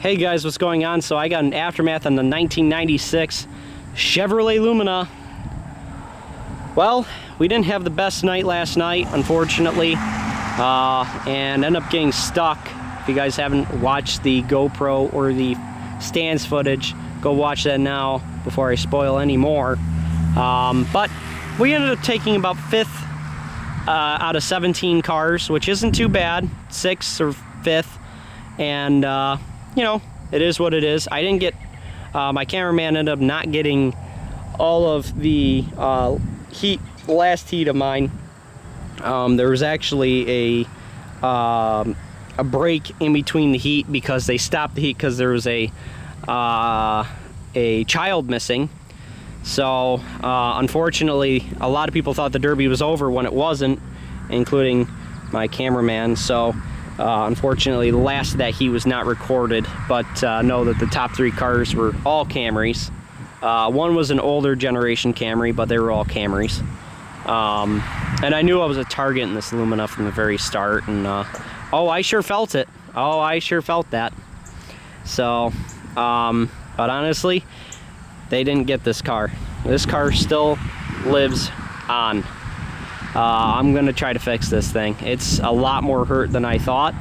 Hey guys, what's going on? So I got an aftermath on the 1996 Chevrolet Lumina. Well, we didn't have the best night last night, unfortunately, and ended up getting stuck. If you guys haven't watched the GoPro or the stands footage, go watch that now before I spoil any more. But we ended up taking about 5th out of 17 cars, which isn't too bad, 6th or 5th, and you know, it is what it is. I didn't get, my cameraman ended up not getting all of the last heat of mine. There was actually a break in between the heat because they stopped the heat because there was a child missing. So unfortunately, a lot of people thought the Derby was over when it wasn't, including my cameraman. So unfortunately, the last of that heat was not recorded, but know that the top 3 cars were all Camrys. One was an older generation Camry, but they were all Camrys. And I knew I was a target in this Lumina from the very start, and oh, I sure felt it. Oh, I sure felt that. So, but honestly, they didn't get this car. This car still lives on. I'm gonna try to fix this thing. It's a lot more hurt than I thought.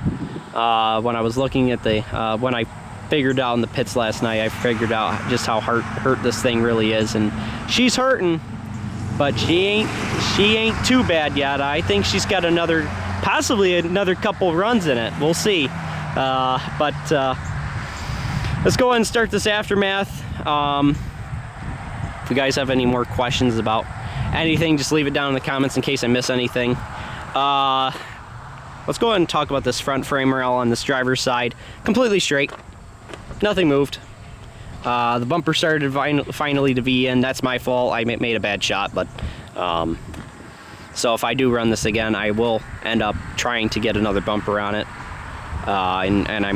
When I was looking at the, when I figured out in the pits last night, I figured out just how hurt this thing really is. And she's hurting, but she ain't too bad yet. I think she's got possibly another couple runs in it. We'll see. But let's go ahead and start this aftermath. If you guys have any more questions about anything, just leave it down in the comments in case I miss anything. Let's go ahead and talk about this front frame rail on this driver's side. Completely straight. Nothing moved. The bumper started finally to V in. That's my fault. I made a bad shot, but so if I do run this again, I will end up trying to get another bumper on it. And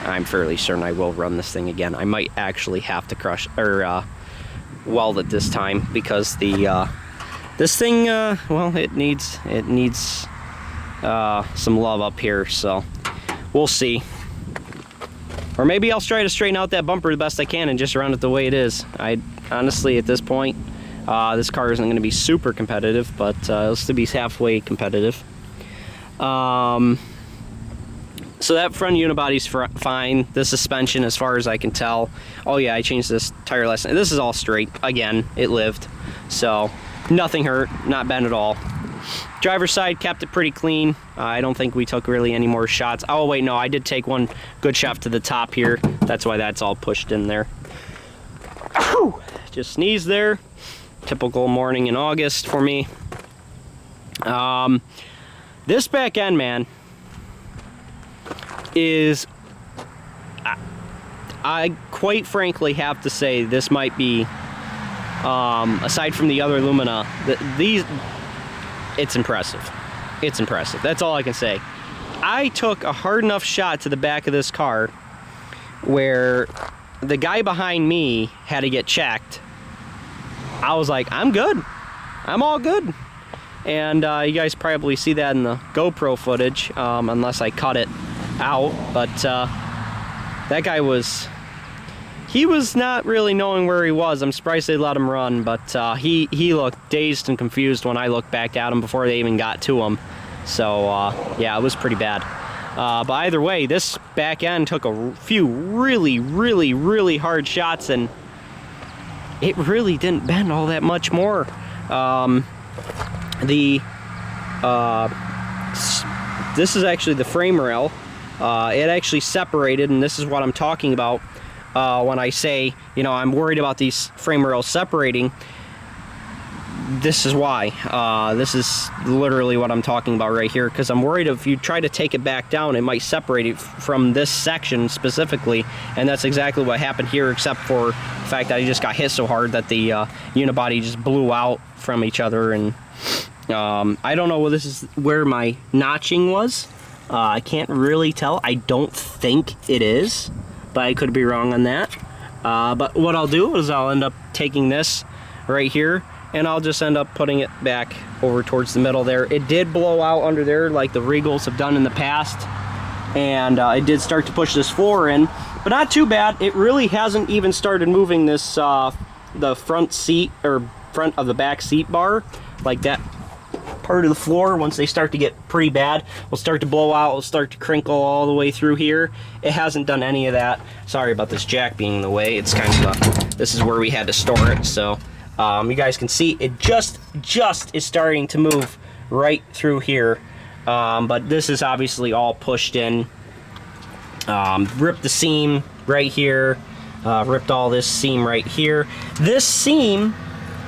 I'm fairly certain I will run this thing again. I might actually have to crush or weld it this time because the this thing well, it needs some love up here, so we'll see. Or maybe I'll try to straighten out that bumper the best I can and just run it the way it is. I honestly, at this point, this car isn't going to be super competitive, but it'll still be halfway competitive. So that front unibody's fine. The suspension, as far as I can tell. Oh yeah, I changed this tire last night. This is all straight. Again, it lived. So nothing hurt, not bent at all. Driver's side kept it pretty clean. I don't think we took really any more shots. Oh wait, no, I did take one good shot to the top here. That's why that's all pushed in there. Whew. Just sneezed there. Typical morning in August for me. This back end, man, is, I quite frankly have to say this might be, aside from the other Lumina, it's impressive. It's impressive. That's all I can say. I took a hard enough shot to the back of this car where the guy behind me had to get checked. I was like, I'm good. I'm all good. And you guys probably see that in the GoPro footage, unless I cut it out. But that guy he was not really knowing where he was. I'm surprised they let him run, but he looked dazed and confused when I looked back at him before they even got to him. So yeah, it was pretty bad. But either way, this back end took a few really hard shots, and it really didn't bend all that much more. This is actually the frame rail. It actually separated, and this is what I'm talking about when I say, you know, I'm worried about these frame rails separating. This is why. This is literally what I'm talking about right here, because I'm worried if you try to take it back down, it might separate it from this section specifically, and that's exactly what happened here, except for the fact that I just got hit so hard that the unibody just blew out from each other. And I don't know, this is where my notching was. I can't really tell. I don't think it is, but I could be wrong on that. But what I'll do is I'll end up taking this right here, and I'll just end up putting it back over towards the middle there. It did blow out under there like the Regals have done in the past. and it did start to push this floor in, but not too bad. It really hasn't even started moving this the front seat, or front of the back seat bar, like that part of the floor. Once they start to get pretty bad, will start to blow out, will start to crinkle all the way through here. It hasn't done any of that. Sorry about this jack being in the way. It's kind of this is where we had to store it, so you guys can see it just is starting to move right through here. But this is obviously all pushed in. Ripped the seam right here, ripped all this seam right here. This seam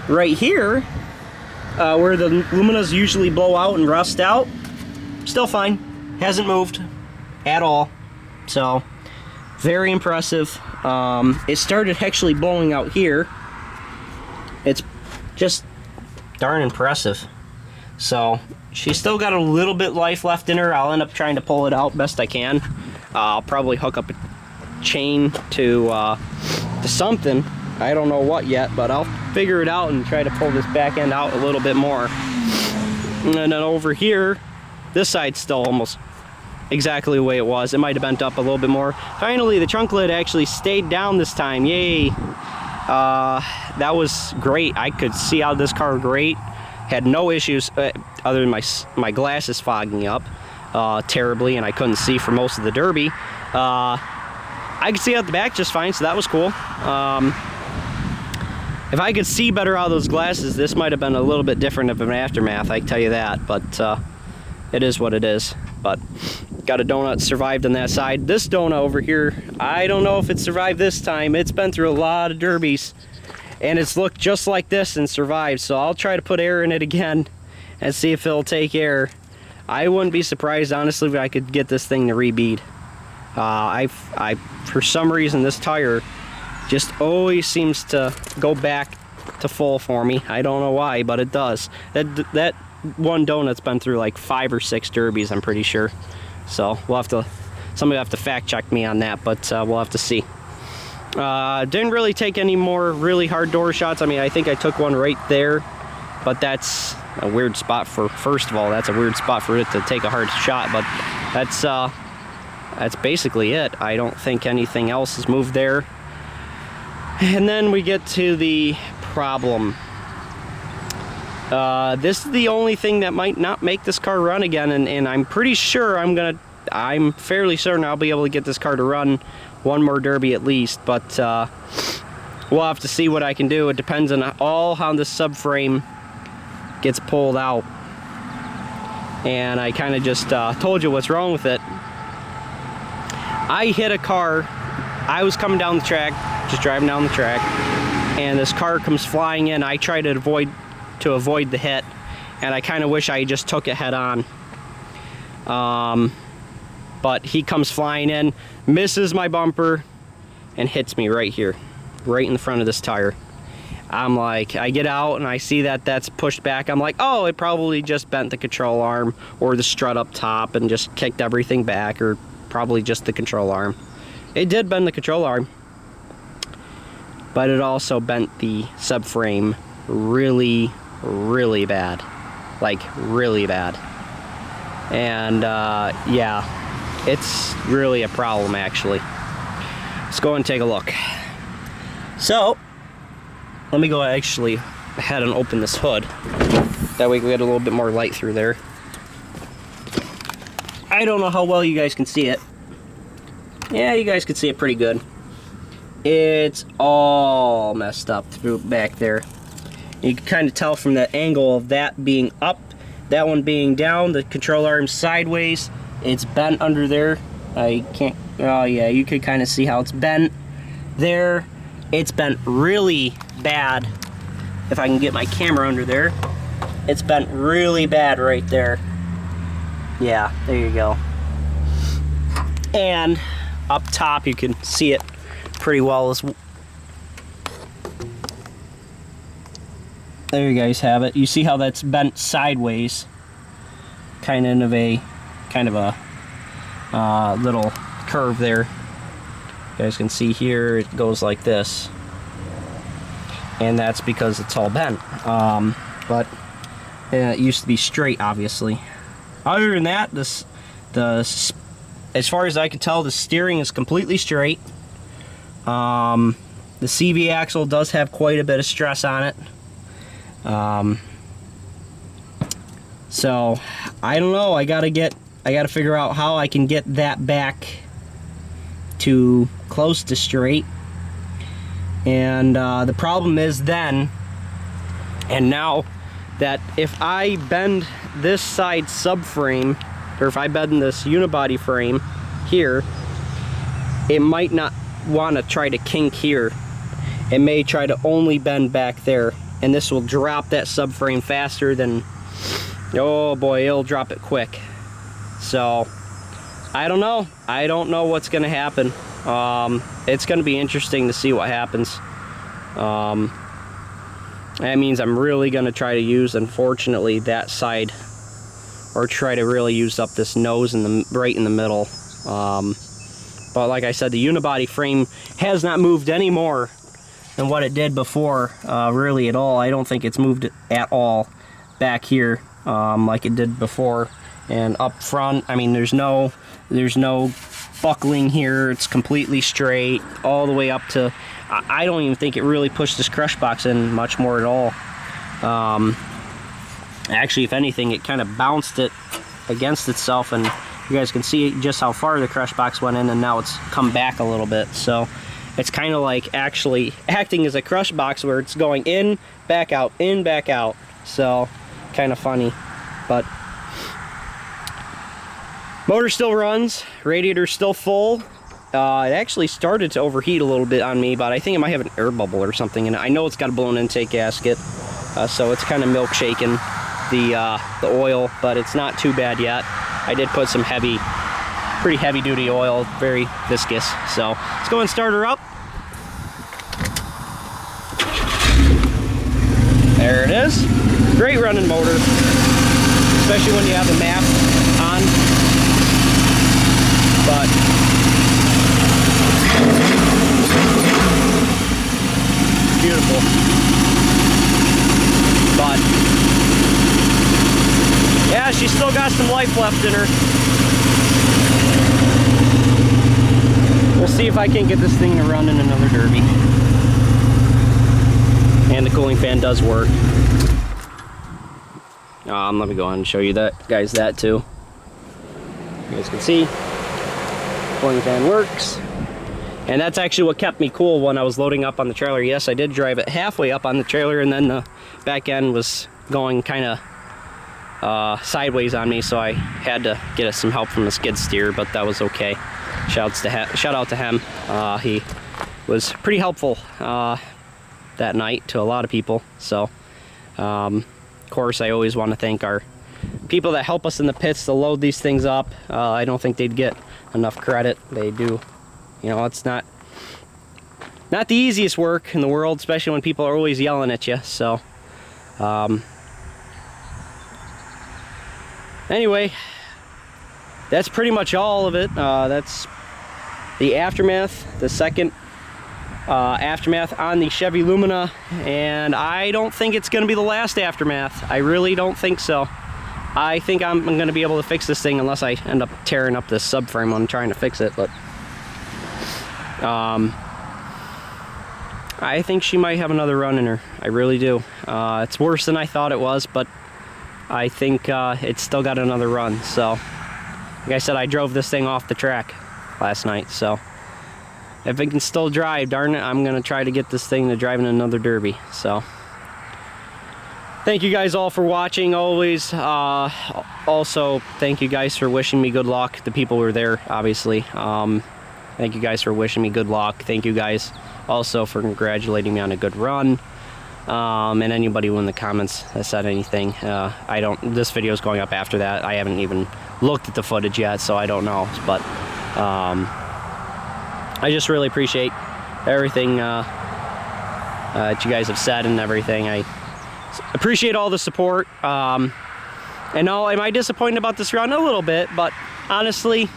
right here, where the Luminas usually blow out and rust out, still fine. Hasn't moved at all. So, very impressive. It started actually blowing out here. It's just darn impressive. So, she's still got a little bit life left in her. I'll end up trying to pull it out best I can. I'll probably hook up a chain to something. I don't know what yet, but I'll figure it out and try to pull this back end out a little bit more. And then over here, this side's still almost exactly the way it was. It might have bent up a little bit more. Finally, the trunk lid actually stayed down this time. Yay! That was great. I could see out of this car great. Had no issues other than my glasses fogging up terribly, and I couldn't see for most of the Derby. I could see out the back just fine, so that was cool. If I could see better out of those glasses, this might have been a little bit different of an aftermath, I can tell you that, but it is what it is. But got a donut survived on that side. This donut over here, I don't know if it survived this time. It's been through a lot of derbies, and it's looked just like this and survived, so I'll try to put air in it again and see if it'll take air. I wouldn't be surprised, honestly, if I could get this thing to rebead. For some reason, this tire just always seems to go back to full for me. I don't know why, but it does. That one donut's been through like 5 or 6 derbies, I'm pretty sure. So we'll have to, somebody will have to fact check me on that, but we'll have to see. Didn't really take any more really hard door shots. I mean, I think I took one right there, but that's a weird spot for, first of all, that's a weird spot for it to take a hard shot, but that's basically it. I don't think anything else has moved there. And then we get to the problem. This is the only thing that might not make this car run again, and I'm pretty sure I'm fairly certain I'll be able to get this car to run one more derby at least, but we'll have to see what I can do. It depends on all how the subframe gets pulled out. And I kind of just told you what's wrong with it. I hit a car. I was coming down the track, just driving down the track, and this car comes flying in. I try to avoid the hit, and I kind of wish I just took it head on. But he comes flying in, misses my bumper, and hits me right here, right in the front of this tire. I'm like, I get out and I see that that's pushed back. I'm like, oh, it probably just bent the control arm or the strut up top and just kicked everything back, or probably just the control arm. It did bend the control arm, but it also bent the subframe really, really bad. Like, really bad. And yeah, it's really a problem, actually. Let's go and take a look. So, let me go actually ahead and open this hood. That way we get a little bit more light through there. I don't know how well you guys can see it. Yeah, you guys can see it pretty good. It's all messed up through back there. You can kind of tell from the angle of that being up, that one being down, the control arm sideways. It's bent under there. I can't, oh yeah, you could kind of see how it's bent there. It's bent really bad. If I can get my camera under there. It's bent really bad right there. Yeah, there you go. And up top you can see it pretty well as there you guys have it. You see how that's bent sideways, kind of a little curve there. You guys can see here it goes like this, and that's because it's all bent. But it used to be straight, obviously. Other than that, the as far as I can tell, the steering is completely straight. The CV axle does have quite a bit of stress on it. So I don't know. I gotta figure out how I can get that back to close to straight. And the problem is then, and now, that if I bend this side subframe, or if I bend this unibody frame here, it might not want to try to kink here. It may try to only bend back there, and this will drop that subframe faster than, oh boy, it'll drop it quick. So I don't know. I don't know what's going to happen. It's going to be interesting to see what happens. That means I'm really going to try to use, unfortunately, that side, or try to really use up this nose right in the middle. But like I said, the unibody frame has not moved any more than what it did before, really at all. I don't think it's moved at all back here like it did before. And up front, I mean, there's no buckling here. It's completely straight all the way up to, I don't even think it really pushed this crush box in much more at all. Actually, if anything, it kind of bounced it against itself, and you guys can see just how far the crush box went in, and now it's come back a little bit. So it's kind of like actually acting as a crush box where it's going in, back out, in, back out. So kind of funny, but motor still runs, radiator's still full. It actually started to overheat a little bit on me, but I think it might have an air bubble or something in it. I know it's got a blown intake gasket, so it's kind of milkshaking the oil, but it's not too bad yet. I did put some pretty heavy duty oil, very viscous. So let's go and start her up. There it is. Great running motor, especially when you have the map on. But beautiful. But yeah, she's still got some life left in her. We'll see if I can get this thing to run in another derby. And the cooling fan does work. Let me go ahead and show you that, guys, that too. You guys can see, cooling fan works. And that's actually what kept me cool when I was loading up on the trailer. Yes, I did drive it halfway up on the trailer, and then the back end was going kind of sideways on me, so I had to get some help from the skid steer, but that was okay. Shout out to him. He was pretty helpful that night to a lot of people. So, of course, I always want to thank our people that help us in the pits to load these things up. I don't think they'd get enough credit. They do. You know, it's not the easiest work in the world, especially when people are always yelling at you. So, anyway, that's pretty much all of it. That's the aftermath, the second aftermath on the Chevy Lumina, and I don't think it's going to be the last aftermath. I really don't think so. I think I'm going to be able to fix this thing unless I end up tearing up this subframe when I'm trying to fix it, but I think she might have another run in her. I really do. It's worse than I thought it was, but I think it's still got another run. So, like I said, I drove this thing off the track last night, so if it can still drive, darn it, I'm gonna try to get this thing to drive in another derby. So thank you guys all for watching always. Also, thank you guys for wishing me good luck. The people who were there, obviously. Thank you guys for wishing me good luck. Thank you guys also for congratulating me on a good run. And anybody who in the comments that said anything, this video is going up after that. I haven't even looked at the footage yet, so I don't know. But I just really appreciate everything that you guys have said and everything. I appreciate all the support. And now, am I disappointed about this run? A little bit, but honestly,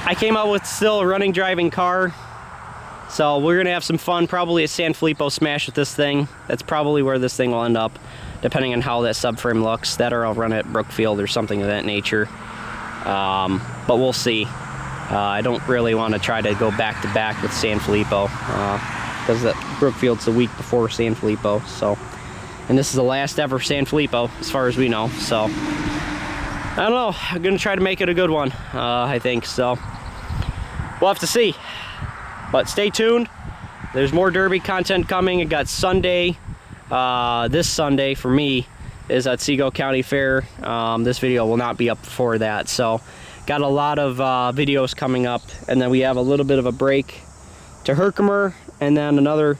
I came out with still a running, driving car. So we're gonna have some fun, probably a San Filippo smash with this thing. That's probably where this thing will end up, depending on how that subframe looks. That, or I'll run it at Brookfield or something of that nature. but we'll see. I don't really want to try to go back to back with San Filippo, because Brookfield's the week before San Filippo. So, and this is the last ever San Filippo as far as we know. So I don't know, I'm gonna try to make it a good one, I think. So we'll have to see, but stay tuned. There's more Derby content coming. I got Sunday, this Sunday for me is at Seagull County Fair. This video will not be up before that, so got a lot of videos coming up, and then we have a little bit of a break to Herkimer, and then another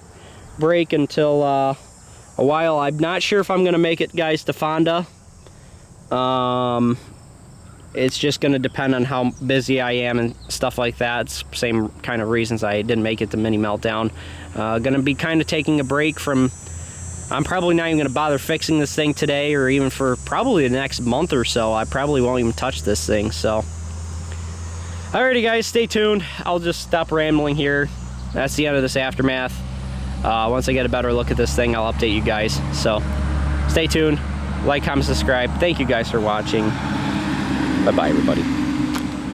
break until a while. I'm not sure if I'm gonna make it, guys, to Fonda. It's just gonna depend on how busy I am and stuff like that. It's same kind of reasons I didn't make it to Mini Meltdown. Gonna be kind of taking a break from, I'm probably not even gonna bother fixing this thing today, or even for probably the next month or so. I probably won't even touch this thing. So alrighty, guys, stay tuned. I'll just stop rambling here. That's the end of this aftermath. Once I get a better look at this thing, I'll update you guys. So stay tuned, like, comment, subscribe. Thank you guys for watching. Bye-bye, everybody.